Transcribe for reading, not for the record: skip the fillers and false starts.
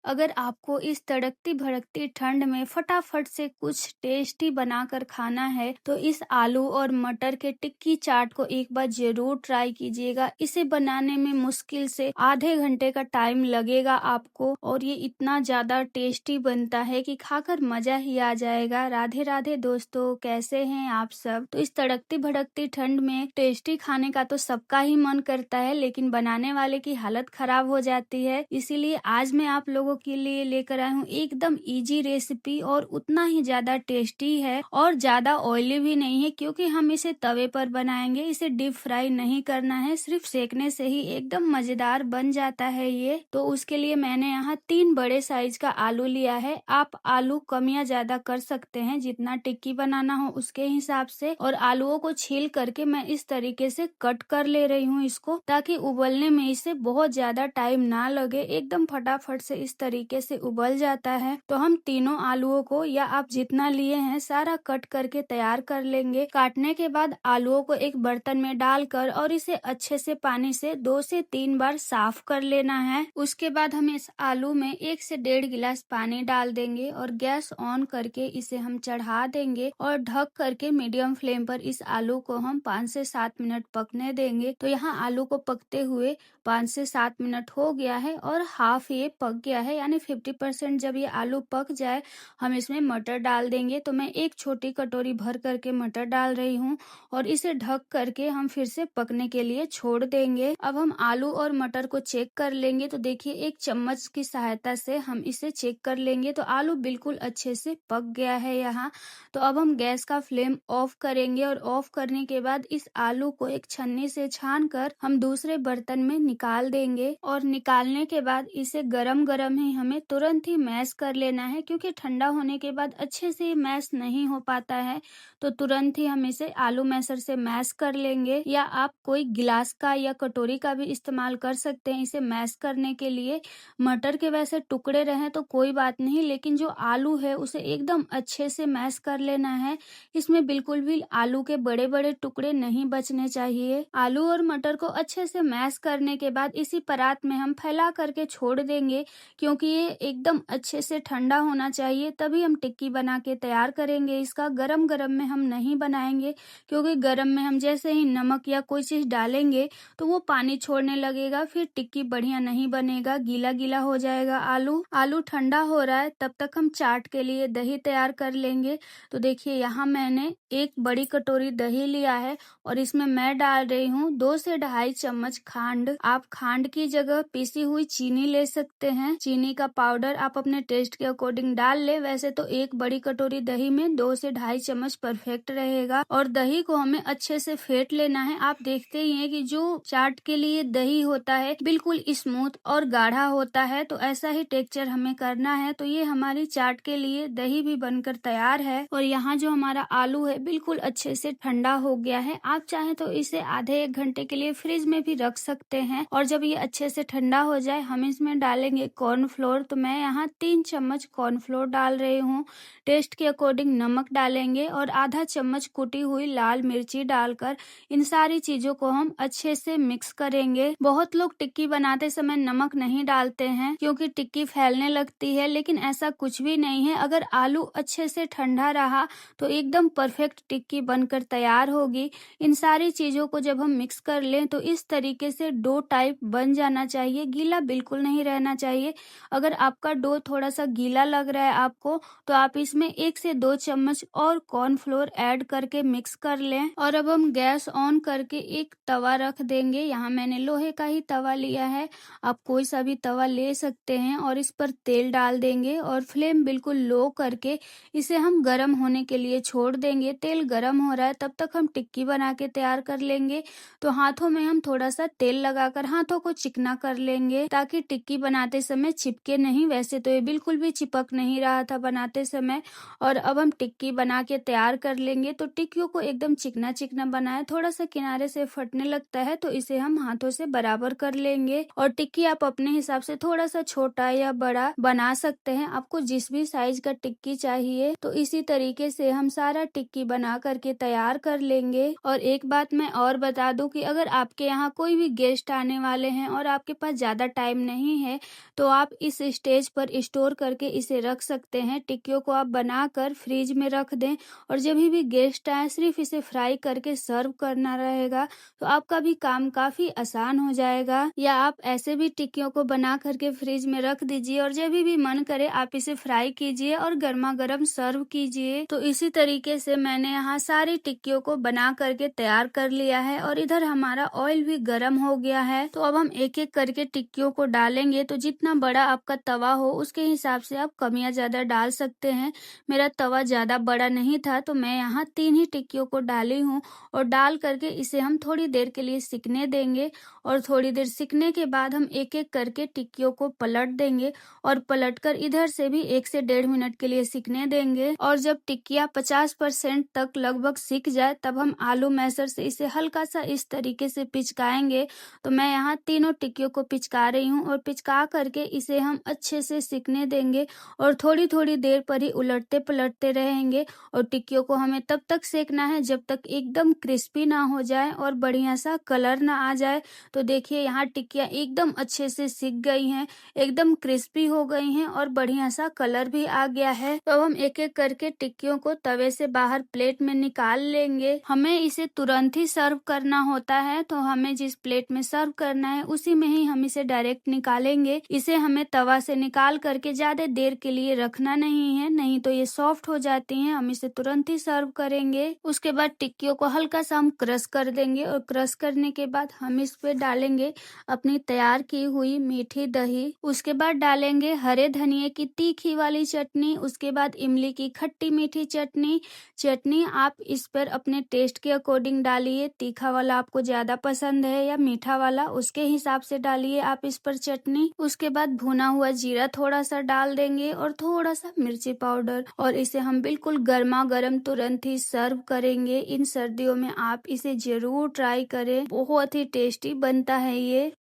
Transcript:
अगर आपको इस तड़कती भड़कती ठंड में फटाफट से कुछ टेस्टी बनाकर खाना है तो इस आलू और मटर के टिक्की चाट को एक बार जरूर ट्राई कीजिएगा। इसे बनाने में मुश्किल से आधे घंटे का टाइम लगेगा आपको और ये इतना ज्यादा टेस्टी बनता है कि खाकर मजा ही आ जाएगा। राधे राधे दोस्तों, कैसे हैं आप सब। तो इस तड़कती भड़कती ठंड में टेस्टी खाने का तो सबका ही मन करता है, लेकिन बनाने वाले की हालत खराब हो जाती है। इसीलिए आज मैं आप लोगों के लिए लेकर आई हूँ एकदम इजी रेसिपी और उतना ही ज्यादा टेस्टी है और ज्यादा ऑयली भी नहीं है, क्योंकि हम इसे तवे पर बनाएंगे। इसे डीप फ्राई नहीं करना है, सिर्फ सेकने से ही एकदम मजेदार बन जाता है ये। तो उसके लिए मैंने यहाँ 3 बड़े साइज का आलू लिया है। आप आलू कम या ज्यादा कर सकते हैं जितना टिक्की बनाना हो उसके हिसाब से। और आलूओं को छील करके मैं इस तरीके से कट कर ले रही हूँ इसको, ताकि उबलने में इसे बहुत ज्यादा टाइम ना लगे। एकदम फटाफट से इस तरीके से उबल जाता है। तो हम तीनों आलूओं को, या आप जितना लिए हैं, सारा कट करके तैयार कर लेंगे। काटने के बाद आलूओं को एक बर्तन में डालकर और इसे अच्छे से पानी से 2 से 3 बार साफ कर लेना है। उसके बाद हम इस आलू में 1 से 1.5 गिलास पानी डाल देंगे और गैस ऑन करके इसे हम चढ़ा देंगे और ढक करके मीडियम फ्लेम पर इस आलू को हम 5 से 7 मिनट पकने देंगे। तो यहाँ आलू को पकते हुए 5 से 7 मिनट हो गया है और हाफ ये पक गया है, यानी 50%। जब ये आलू पक जाए हम इसमें मटर डाल देंगे। तो मैं एक छोटी कटोरी भर करके मटर डाल रही हूँ और इसे ढक करके हम फिर से पकने के लिए छोड़ देंगे। अब हम आलू और मटर को चेक कर लेंगे। तो देखिए, एक चम्मच की सहायता से हम इसे चेक कर लेंगे। तो आलू बिल्कुल अच्छे से पक गया है यहाँ। तो अब हम गैस का फ्लेम ऑफ करेंगे और ऑफ करने के बाद इस आलू को एक छन्नी से छान कर हम दूसरे बर्तन में निकाल देंगे। और निकालने के बाद इसे गरम गरम ही हमें तुरंत ही मैश कर लेना है, क्योंकि ठंडा होने के बाद अच्छे से मैश नहीं हो पाता है। तो तुरंत ही हम इसे आलू मैशर से मैश कर लेंगे, या आप कोई गिलास का या कटोरी का भी इस्तेमाल कर सकते हैं इसे मैश करने के लिए। मटर के वैसे टुकड़े रहे तो कोई बात नहीं, लेकिन जो आलू है उसे एकदम अच्छे से मैश कर लेना है। इसमें बिल्कुल भी आलू के बड़े बड़े टुकड़े नहीं बचने चाहिए। आलू और मटर को अच्छे से मैश करने के बाद इसी परात में हम फैला करके छोड़ देंगे, क्योंकि ये एकदम अच्छे से ठंडा होना चाहिए, तभी हम टिक्की बना के तैयार करेंगे। इसका गरम गरम में हम नहीं बनाएंगे, क्योंकि गरम में हम जैसे ही नमक या कोई चीज डालेंगे तो वो पानी छोड़ने लगेगा, फिर टिक्की बढ़िया नहीं बनेगा, गीला गीला हो जाएगा। आलू ठंडा हो रहा है, तब तक हम चाट के लिए दही तैयार कर लेंगे। तो देखिए, यहाँ मैंने एक बड़ी कटोरी दही लिया है और इसमें मैं डाल रही हूँ 2 से 2.5 चम्मच खांड। आप खांड की जगह पीसी हुई चीनी ले सकते हैं। चीनी का पाउडर आप अपने टेस्ट के अकॉर्डिंग डाल ले। वैसे तो एक बड़ी कटोरी दही में 2 से 2.5 चम्मच परफेक्ट रहेगा। और दही को हमें अच्छे से फेंट लेना है। आप देखते ही हैं कि जो चाट के लिए दही होता है बिल्कुल स्मूथ और गाढ़ा होता है, तो ऐसा ही टेक्सचर हमें करना है। तो ये हमारी चाट के लिए दही भी बनकर तैयार है। और यहाँ जो हमारा आलू है बिल्कुल अच्छे से ठंडा हो गया है। आप चाहें तो इसे आधे 1 घंटे के लिए फ्रिज में भी रख सकते हैं। और जब ये अच्छे से ठंडा हो जाए हम इसमें डालेंगे कॉर्नफ्लोर। तो मैं यहाँ 3 चम्मच कॉर्नफ्लोर डाल रही हूँ। टेस्ट के अकॉर्डिंग नमक डालेंगे और आधा चम्मच कुटी हुई लाल मिर्ची डालकर इन सारी चीजों को हम अच्छे से मिक्स करेंगे। बहुत लोग टिक्की बनाते समय नमक नहीं डालते हैं, क्योंकि टिक्की फैलने लगती है, लेकिन ऐसा कुछ भी नहीं है। अगर आलू अच्छे से ठंडा रहा तो एकदम परफेक्ट टिक्की बनकर तैयार होगी। इन सारी चीजों को जब हम मिक्स कर लें तो इस तरीके से डो टाइप बन जाना चाहिए, गीला बिल्कुल नहीं रहना चाहिए। अगर आपका डो थोड़ा सा गीला लग रहा है आपको, तो आप इसमें 1 से 2 चम्मच और कॉर्नफ्लोर ऐड करके मिक्स कर लें। और अब हम गैस ऑन करके एक तवा रख देंगे। यहाँ मैंने लोहे का ही तवा लिया है, आप कोई सा भी तवा ले सकते हैं। और इस पर तेल डाल देंगे और फ्लेम बिल्कुल लो करके इसे हम गर्म होने के लिए छोड़ देंगे। तेल गर्म हो रहा है तब तक हम टिक्की बना के तैयार कर लेंगे। तो हाथों में हम थोड़ा सा तेल लगाकर हाथों को चिकना कर लेंगे, ताकि टिक्की बनाते समय चिपके नहीं। वैसे तो ये बिल्कुल भी चिपक नहीं रहा था बनाते समय। और अब हम टिक्की बना के तैयार कर लेंगे। तो टिक्कियों को एकदम चिकना चिकना बनाए, थोड़ा सा किनारे से फटने लगता है तो इसे हम हाथों से बराबर कर लेंगे। और टिक्की आप अपने हिसाब से थोड़ा सा छोटा या बड़ा बना सकते हैं, आपको जिस भी साइज का टिक्की चाहिए। तो इसी तरीके से हम सारा टिक्की बना करके तैयार कर लेंगे। और एक बात मैं और बता दूं कि अगर आपके यहाँ कोई भी गेस्ट आने वाले हैं और आपके पास ज्यादा टाइम नहीं है, तो आप इस स्टेज पर स्टोर करके इसे रख सकते हैं। टिक्कियों को आप बनाकर फ्रिज में रख दें और जब भी गेस्ट आए सिर्फ इसे फ्राई करके सर्व करना रहेगा, तो आपका भी काम काफी आसान हो जाएगा। या आप ऐसे भी टिक्कियों को बना करके फ्रिज में रख दीजिए और जब भी मन करे आप इसे फ्राई कीजिए और गर्मा गर्म सर्व कीजिए। तो इसी तरीके से मैंने यहाँ सारी टिक्कियों को बना करके तैयार कर लिया है और इधर हमारा ऑयल भी गर्म हो गया है। तो अब हम एक एक करके टिक्कियों को डालेंगे। तो जितना बड़ा आपका तवा हो उसके हिसाब से आप कम या ज्यादा डाल सकते हैं। मेरा तवा ज्यादा बड़ा नहीं था तो मैं यहाँ 3 ही टिक्कियों को डाली हूँ और डाल करके इसे हम थोड़ी देर के लिए सिकने देंगे। और थोड़ी देर सिकने के बाद हम एक एक करके टिक्कियों को पलट देंगे और पलटकर इधर से भी 1 से 1.5 मिनट के लिए सिकने देंगे। और जब टिक्कियाँ 50% तक लगभग सिक जाए तब हम आलू मैशर से इसे हल्का सा इस तरीके से पिचकाएंगे। तो मैं यहाँ तीनों टिक्कियों को पिचका रही हूँ और पिचका करके इसे हम अच्छे से सिकने देंगे और थोड़ी थोड़ी देर पर ही उलटते पलटते रहेंगे। और टिक्कियों को हमें तब तक सेकना है जब तक एकदम क्रिस्पी ना हो जाए और बढ़िया सा कलर ना आ जाए। तो देखिए यहाँ टिक्कियाँ एकदम अच्छे से सिक गई हैं, एकदम क्रिस्पी हो गई हैं और बढ़िया सा कलर भी आ गया है। तो अब हम एक एक करके टिक्कियों को तवे से बाहर प्लेट में निकाल लेंगे। हमें इसे तुरंत ही सर्व करना होता है, तो हमें जिस प्लेट में सर्व करना है उसी में ही हम इसे डायरेक्ट निकालेंगे। इसे हमें तवा से निकाल करके ज्यादा देर के लिए रखना नहीं है, नहीं तो ये सॉफ्ट हो जाती हैं। हम इसे तुरंत ही सर्व करेंगे। उसके बाद टिक्कियों को हल्का सा हम क्रश कर देंगे और क्रश करने के बाद हम इस पे डालेंगे अपनी तैयार की हुई मीठी दही। उसके बाद डालेंगे हरे धनिये की तीखी वाली चटनी। उसके बाद इमली की खट्टी मीठी चटनी आप इस पर अपने टेस्ट के अकॉर्डिंग डालिए। तीखा वाला आपको ज्यादा पसंद है या मीठा वाला, उसके हिसाब से डालिए आप इस पर चटनी। उसके बाद भुना हुआ जीरा थोड़ा सा डाल देंगे और थोड़ा सा मिर्ची पाउडर और इसे हम बिल्कुल गर्मा गर्म तुरंत ही सर्व करेंगे। इन सर्दियों में आप इसे जरूर ट्राई करें, बहुत ही टेस्टी बनता है ये।